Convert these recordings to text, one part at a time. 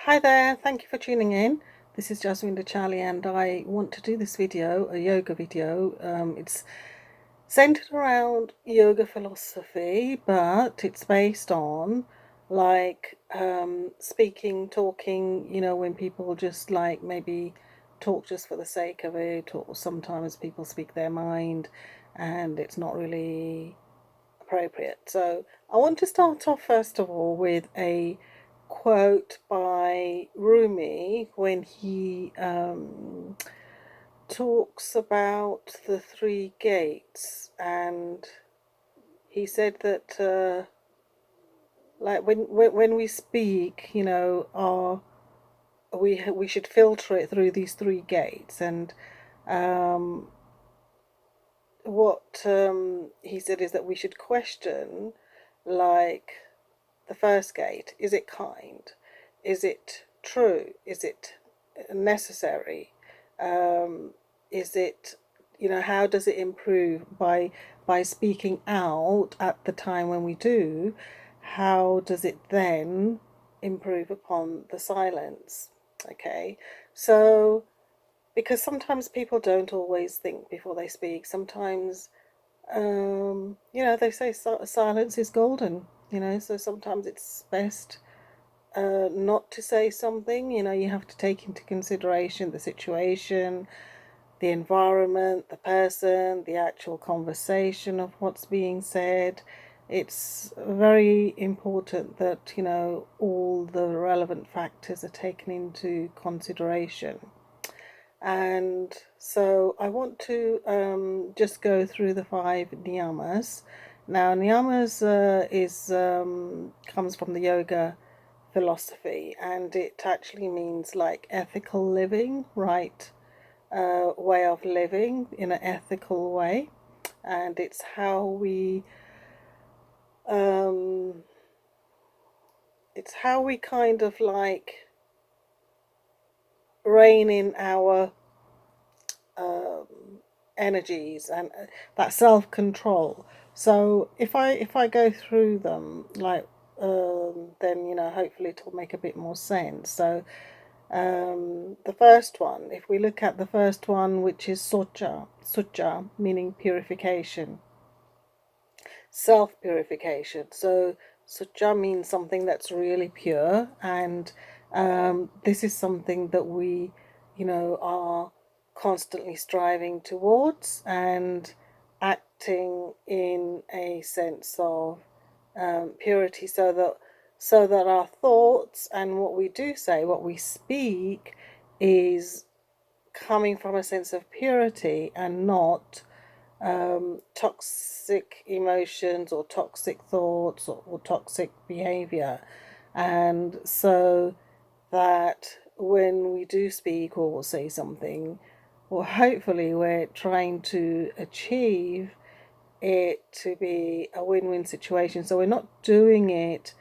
Hi there, thank you for tuning in. This is Jasmine de Charlie, and I want to do this video, a yoga video. It's centered around yoga philosophy, but it's based on speaking, talking, when people just maybe talk just for the sake of it, or sometimes people speak their mind and it's not really appropriate. So I want to start off first of all with a quote by Rumi when he talks about the three gates, and he said that when we speak, our we should filter it through these three gates, and um, what he said is that we should question, like, the first gate: is it kind? Is it true? Is it necessary? Is it, how does it improve by speaking out at the time when we do? How does it then improve upon the silence? Okay, so because sometimes people don't always think before they speak. Sometimes they say silence is golden, so sometimes it's best not to say something. You have to take into consideration the situation, the environment, the person, the actual conversation of what's being said. It's very important that, all the relevant factors are taken into consideration. And so I want to just go through the five niyamas. Now, niyamas is comes from the yoga philosophy, and it actually means like ethical living, right? Way of living in an ethical way, and it's um, how we kind of rein in our um, energies and that self-control. So if I go through them, then hopefully it'll make a bit more sense. So the first one, if we look at the first one, which is sucha, meaning purification, self-purification. So sucha means something that's really pure, and this is something that we, are constantly striving towards and acting in a sense of purity, so that our thoughts and what we do say, what we speak, is coming from a sense of purity and not toxic emotions or toxic thoughts or toxic behavior. And so that when we do speak or say something, or hopefully we're trying to achieve it to be a win-win situation. So we're not doing it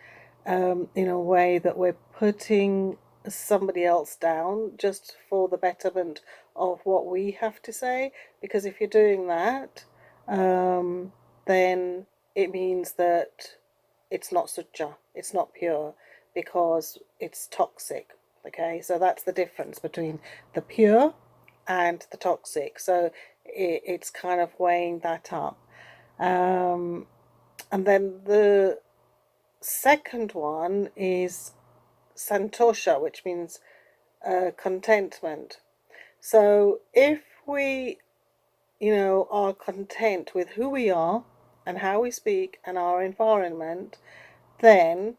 in a way that we're putting somebody else down just for the betterment of what we have to say. Because if you're doing that, then it means that it's not sucha, it's not pure, because it's toxic. Okay, so that's the difference between the pure and the toxic. So it's kind of weighing that up. Um, and then the second one is santosha, which means contentment. So if we, are content with who we are and how we speak and our environment, then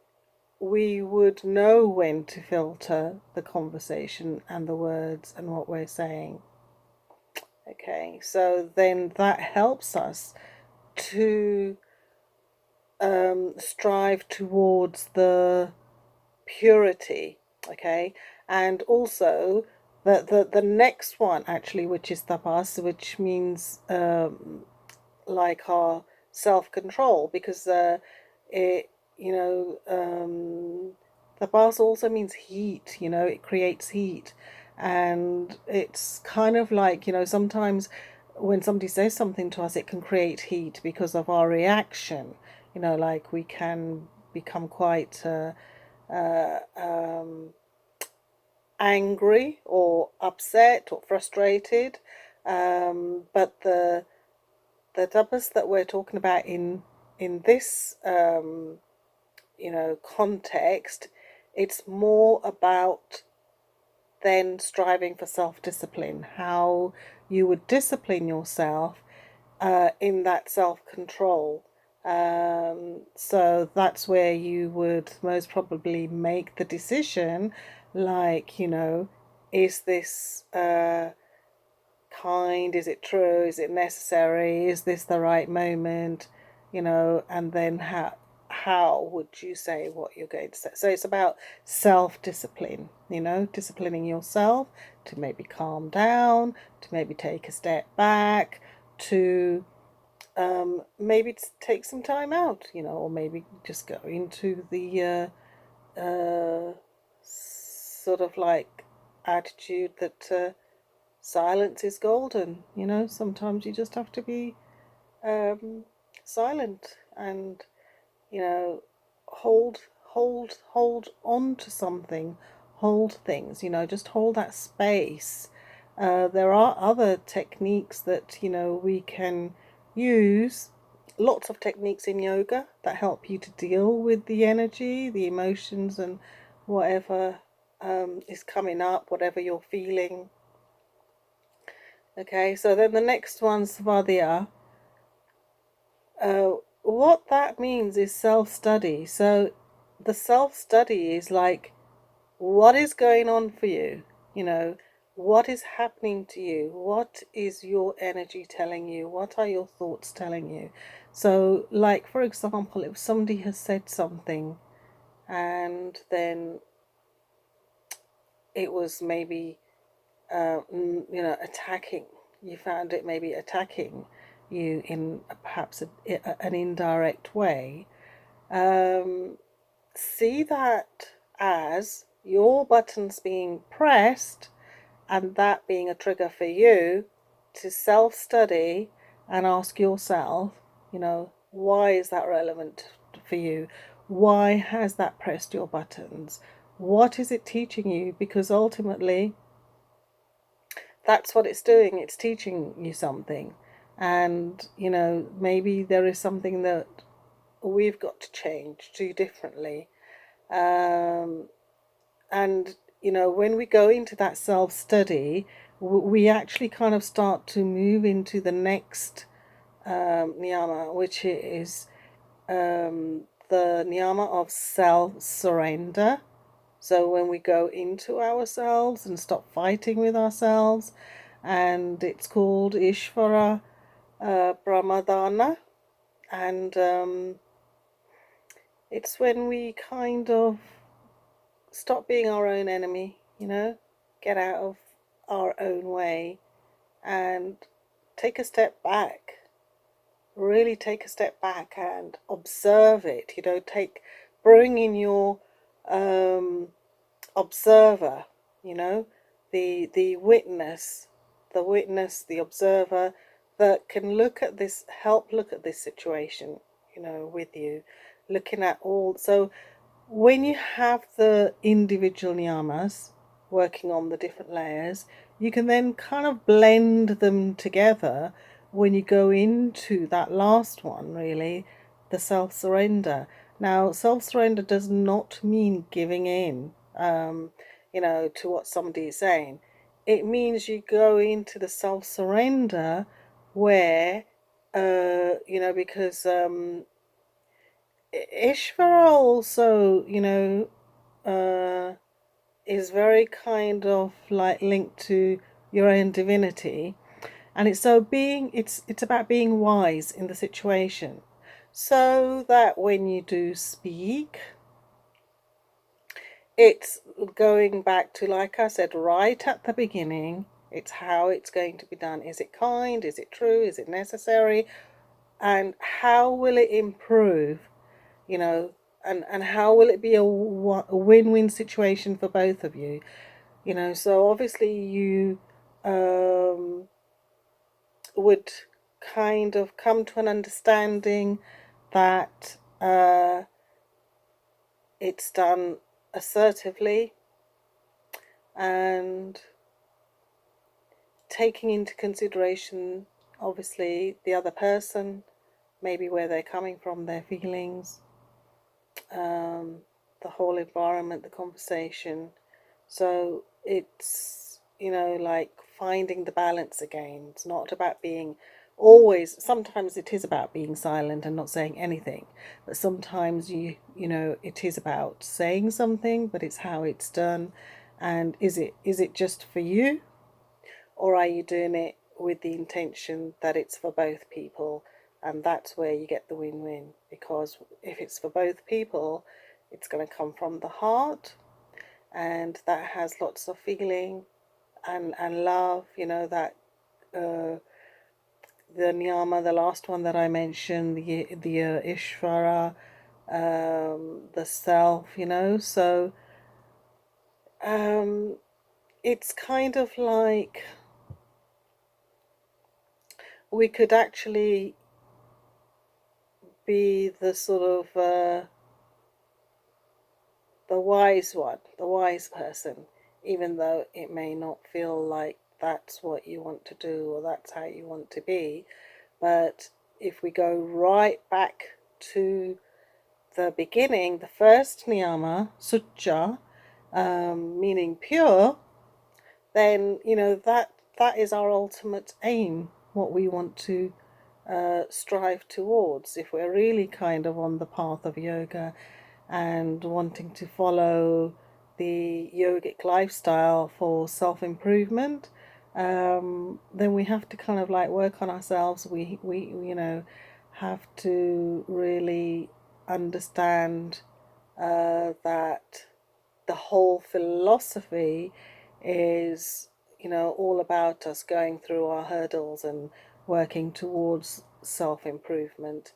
we would know when to filter the conversation and the words and what we're saying. Okay, so then that helps us to strive towards the purity. Okay, and also the next one actually, which is tapas, which means like our self-control, because it you know tapas also means heat. It creates heat, and it's kind of like, sometimes when somebody says something to us, it can create heat because of our reaction. Like we can become quite uh, um, angry or upset or frustrated. But the tapas that we're talking about in this context, it's more about then striving for self-discipline, how you would discipline yourself in that self-control. So that's where you would most probably make the decision, like, is this kind? Is it true? Is it necessary? Is this the right moment? And then how would you say what you're going to say? So it's about self-discipline, disciplining yourself to maybe calm down, to maybe take a step back, to maybe take some time out, or maybe just go into the sort of like attitude that silence is golden. Sometimes you just have to be silent and you know hold hold on to something, hold things, just hold that space. There are other techniques that we can use, lots of techniques in yoga that help you to deal with the energy, the emotions, and whatever is coming up, whatever you're feeling. Okay, so then the next one, Svadhyaya. What that means is self-study. So the self-study is like, what is going on for you? What is happening to you? What is your energy telling you? What are your thoughts telling you? So, like, for example, if somebody has said something and then it was maybe, attacking, you found it maybe attacking you in perhaps an indirect way, see that as your buttons being pressed and that being a trigger for you to self-study and ask yourself, why is that relevant for you? Why has that pressed your buttons? What is it teaching you? Because ultimately, that's what it's doing. It's teaching you something. And, maybe there is something that we've got to change, do differently. And when we go into that self-study, we actually kind of start to move into the next niyama, which is the niyama of self-surrender. So when we go into ourselves and stop fighting with ourselves, and it's called Ishvara Brahmadana, and it's when we kind of stop being our own enemy, get out of our own way and take a step back, really take a step back and observe it, bring in your observer, the witness, the observer that can help look at this situation, with you, looking at all. So when you have the individual niyamas working on the different layers, you can then kind of blend them together when you go into that last one, really, the self-surrender. Now, self-surrender does not mean giving in, to what somebody is saying. It means you go into the self-surrender where, because Ishvara also, is very kind of like linked to your own divinity, and it's about being wise in the situation, so that when you do speak, it's going back to, like I said right at the beginning, it's how it's going to be done. Is it kind? Is it true? Is it necessary? And how will it improve? And how will it be a win-win situation for both of you? So obviously you would kind of come to an understanding that it's done assertively, and taking into consideration, obviously, the other person, maybe where they're coming from, their feelings, um, the whole environment, the conversation. So it's, like finding the balance again. It's not about being always, sometimes it is about being silent and not saying anything, but sometimes it is about saying something, but it's how it's done. And is it just for you, or are you doing it with the intention that it's for both people? And that's where you get the win-win, because if it's for both people, it's going to come from the heart, and that has lots of feeling and love, that the niyama, the last one that I mentioned, the ishvara, the self, so um, it's kind of like we could actually be the sort of the wise one, the wise person, even though it may not feel like that's what you want to do or that's how you want to be. But if we go right back to the beginning, the first niyama, sucha, meaning pure, then that is our ultimate aim, what we want to strive towards. If we're really kind of on the path of yoga and wanting to follow the yogic lifestyle for self-improvement, then we have to kind of like work on ourselves. We have to really understand that the whole philosophy is, all about us going through our hurdles and working towards self-improvement.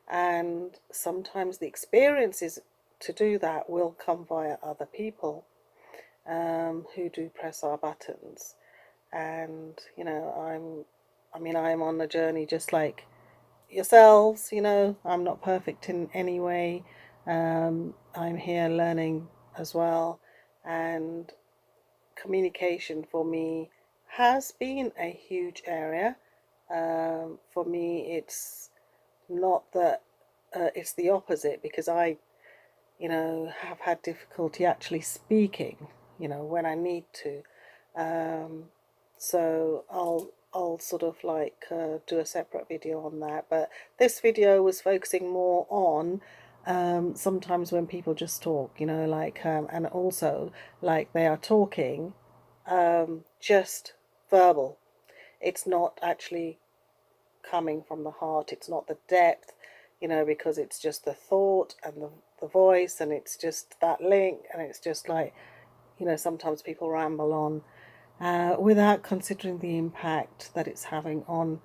And sometimes the experiences to do that will come via other people who do press our buttons. And I'm on a journey just like yourselves. I'm not perfect in any way. I'm here learning as well, and communication for me has been a huge area. For me, it's not that, it's the opposite, because I have had difficulty actually speaking, when I need to. Um, so I'll sort of like do a separate video on that. But this video was focusing more on sometimes when people just talk, like and also like they are talking just verbal. It's not actually coming from the heart. It's not the depth, because it's just the thought and the voice, and it's just that link, and it's just like, sometimes people ramble on without considering the impact that it's having on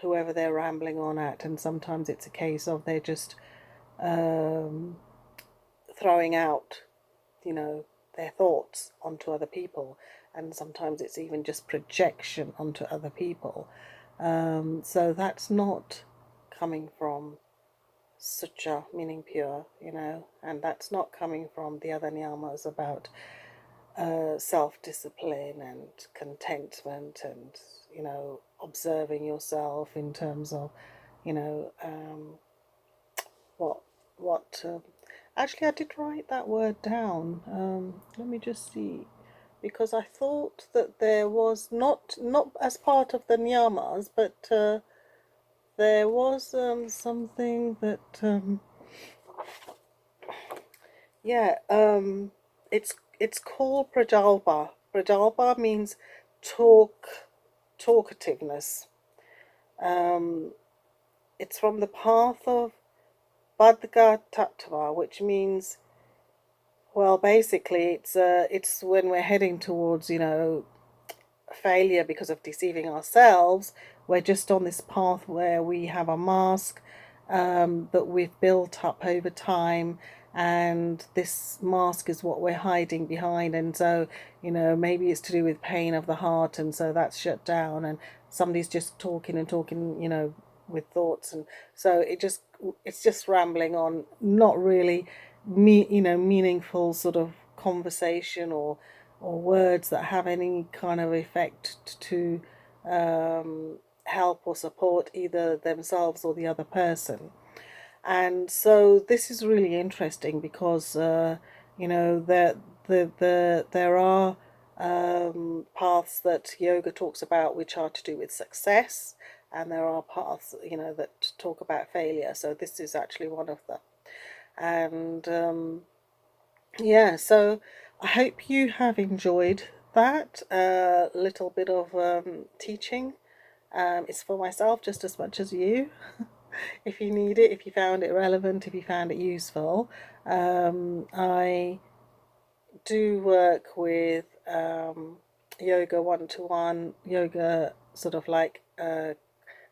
whoever they're rambling on at. And sometimes it's a case of they're just um, throwing out, their thoughts onto other people, and sometimes it's even just projection onto other people. So that's not coming from sucha, meaning pure, and that's not coming from the other niyamas about self-discipline and contentment, and observing yourself in terms of you know what what actually, I did write that word down. Let me just see, because I thought that there was not as part of the niyamas, but there was something that yeah, it's called prajalpa. Prajalpa means talkativeness. Um, it's from the path of Badga Tattva, which means, well, basically, it's when we're heading towards, failure because of deceiving ourselves. We're just on this path where we have a mask that we've built up over time, and this mask is what we're hiding behind. And so, maybe it's to do with pain of the heart, and so that's shut down, and somebody's just talking and talking, with thoughts, and so it's just rambling on, not really meaningful sort of conversation, or words that have any kind of effect to help or support either themselves or the other person. And so this is really interesting because there are paths that yoga talks about which are to do with success, and there are paths that talk about failure. So this is actually one of them. And yeah, so I hope you have enjoyed that little bit of teaching. It's for myself just as much as you. If you need it, if you found it relevant, if you found it useful. I do work with yoga one-to-one, yoga sort of like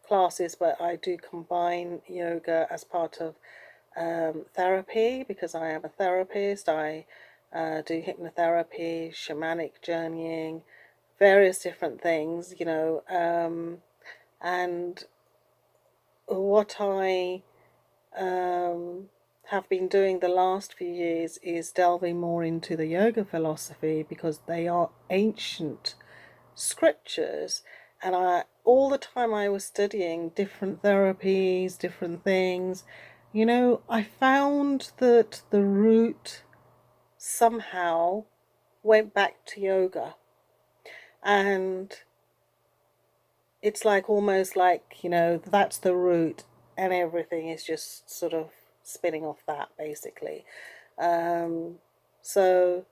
classes, but I do combine yoga as part of therapy because I am a therapist. I do hypnotherapy, shamanic journeying, various different things, and what I have been doing the last few years is delving more into the yoga philosophy because they are ancient scriptures, and all the time I was studying different therapies, different things, I found that the root somehow went back to yoga. And it's like almost like, that's the root, and everything is just sort of spinning off that basically. So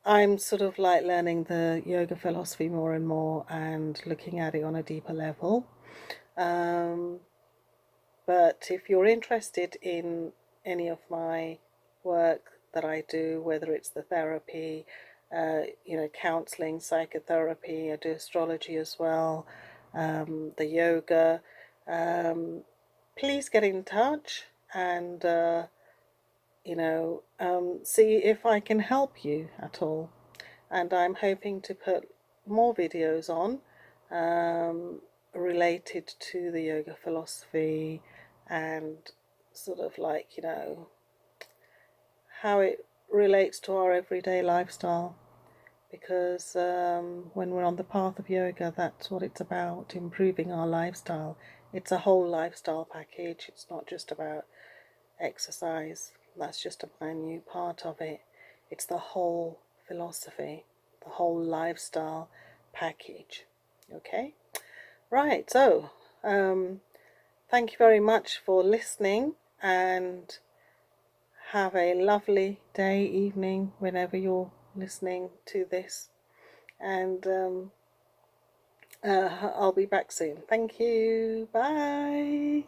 I'm sort of like learning the yoga philosophy more and more and looking at it on a deeper level. But if you're interested in any of my work that I do, whether it's the therapy, counseling, psychotherapy, I do astrology as well, the yoga, please get in touch and, see if I can help you at all. And I'm hoping to put more videos on related to the yoga philosophy and sort of like, how it relates to our everyday lifestyle. Because when we're on the path of yoga, that's what it's about, improving our lifestyle. It's a whole lifestyle package. It's not just about exercise. That's just a minute part of it. It's the whole philosophy, the whole lifestyle package. Okay? Right, so thank you very much for listening, and have a lovely day, evening, whenever you're listening to this. And I'll be back soon. Thank you. Bye.